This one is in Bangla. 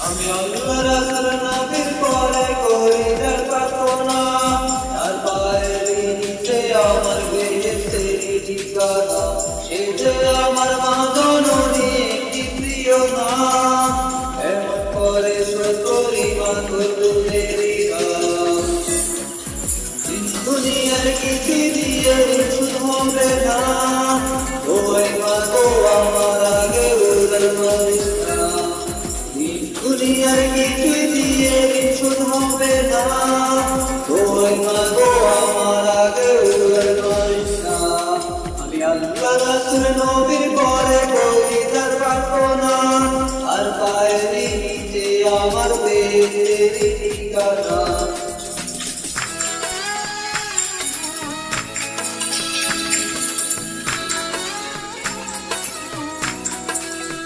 আমি আল্লাহ রাসূল নবীর পরে করি প্রার্থনা, তার পায়ের নিচে আমার বেহেশতে ঠিকানা, সে যে আমার মা জননী একটি প্রিয় নাম, এমন করে করি মা তোদের গান। দুনিয়ার কিছু দিয়ে শুধু হবে না, ওই মা গো আমার আগে উদার মারিস না। দুনিয়ার কিছু দিয়ে শুধু হবে না, ওই মা গো আমার আগে উদার মারিস না। আমি আল্লাহ রাসূল নবীর